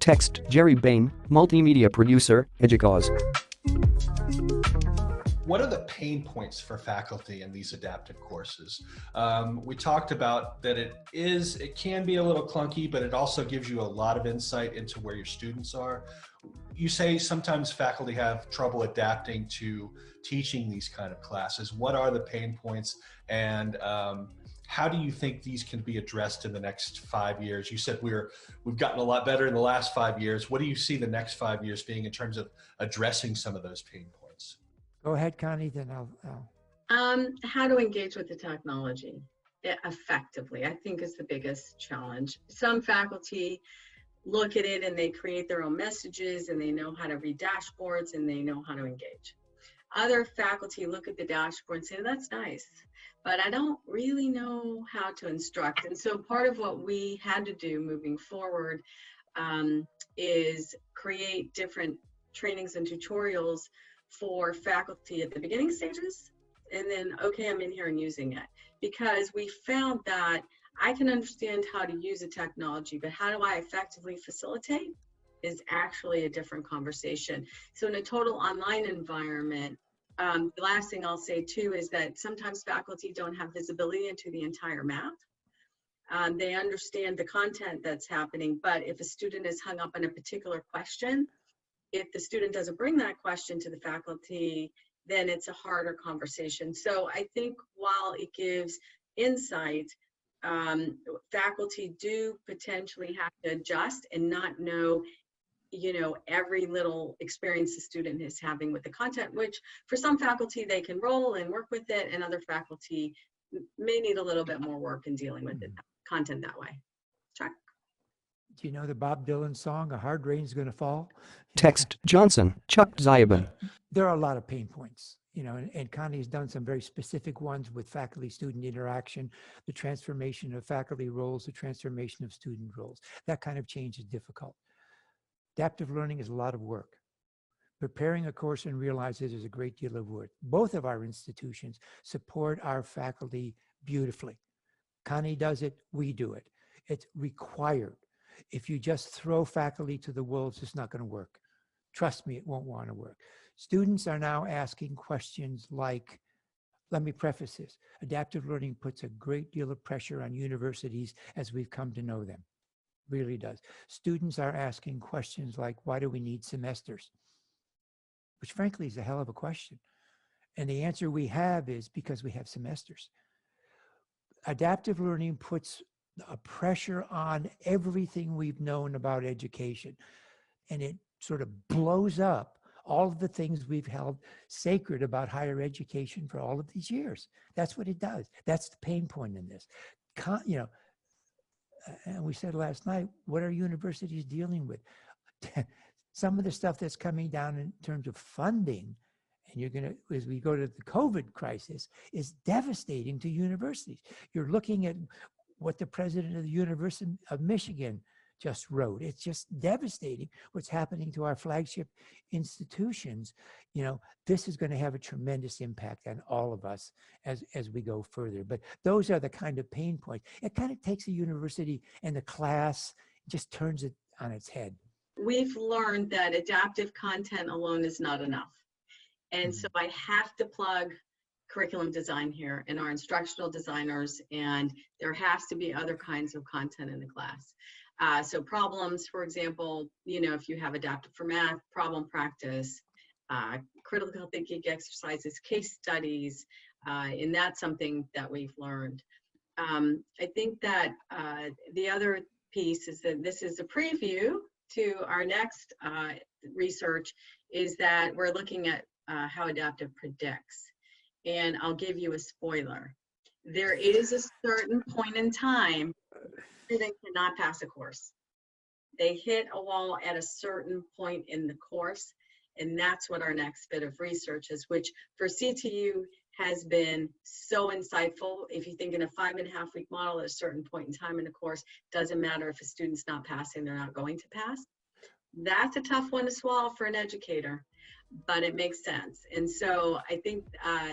Text Jerry Bain, multimedia producer, Educause. What are the pain points for faculty in these adaptive courses? We talked about that it can be a little clunky, but it also gives you a lot of insight into where your students are. You say sometimes faculty have trouble adapting to teaching these kind of classes. What are the pain points, and how do you think these can be addressed in the next 5 years? You said we've gotten a lot better in the last 5 years. What do you see the next 5 years being in terms of addressing some of those pain points? Go ahead, Connie, then I'll. How to engage with the technology effectively, I think, is the biggest challenge. Some faculty look at it and they create their own messages and they know how to read dashboards and they know how to engage. Other faculty look at the dashboard and say, that's nice, but I don't really know how to instruct. And so part of what we had to do moving forward is create different trainings and tutorials for faculty at the beginning stages, and then, okay, I'm in here and using it. Because we found that I can understand how to use a technology, but how do I effectively facilitate is actually a different conversation. So in a total online environment, the last thing I'll say too is that sometimes faculty don't have visibility into the entire map. They understand the content that's happening, but if a student is hung up on a particular question, if the student doesn't bring that question to the faculty, then it's a harder conversation. So I think while it gives insight, faculty do potentially have to adjust and not know, every little experience the student is having with the content, which for some faculty, they can roll and work with it, and other faculty may need a little bit more work in dealing with the content that way. Chuck? Do you know the Bob Dylan song, A Hard Rain's Gonna Fall? Text Johnson, Chuck Dziubian. There are a lot of pain points, and Connie's done some very specific ones with faculty-student interaction, the transformation of faculty roles, the transformation of student roles. That kind of change is difficult. Adaptive learning is a lot of work. Preparing a course and realize it is a great deal of work. Both of our institutions support our faculty beautifully. Connie does it, we do it. It's required. If you just throw faculty to the wolves, it's not going to work. Trust me, it won't want to work. Students are now asking questions like, let me preface this, adaptive learning puts a great deal of pressure on universities as we've come to know them. Really does. Students are asking questions like, why do we need semesters? Which frankly is a hell of a question. And the answer we have is because we have semesters. Adaptive learning puts a pressure on everything we've known about education. And it sort of blows up all of the things we've held sacred about higher education for all of these years. That's what it does. That's the pain point in this. And we said last night, what are universities dealing with? Some of the stuff that's coming down in terms of funding, and as we go to the COVID crisis, is devastating to universities. You're looking at what the president of the University of Michigan just wrote. It's just devastating what's happening to our flagship institutions. This is going to have a tremendous impact on all of us as we go further. But those are the kind of pain points. It kind of takes a university and the class, just turns it on its head. We've learned that adaptive content alone is not enough. And so I have to plug curriculum design here and our instructional designers, and there has to be other kinds of content in the class. So problems, for example, if you have adaptive for math, problem practice, critical thinking exercises, case studies, and that's something that we've learned. I think that the other piece is that this is a preview to our next research, is that we're looking at how adaptive predicts. And I'll give you a spoiler. There is a certain point in time student cannot pass a course. They hit a wall at a certain point in the course, and that's what our next bit of research is, which for CTU has been so insightful. If you think in a 5.5-week model at a certain point in time in the course, doesn't matter if a student's not passing, they're not going to pass. That's a tough one to swallow for an educator, but it makes sense. And so I think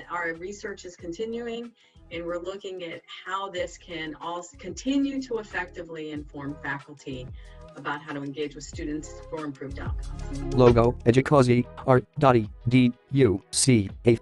our research is continuing, and we're looking at how this can also continue to effectively inform faculty about how to engage with students for improved outcomes. Logo, Educause, art.edu, C-A-U-S-E.edu.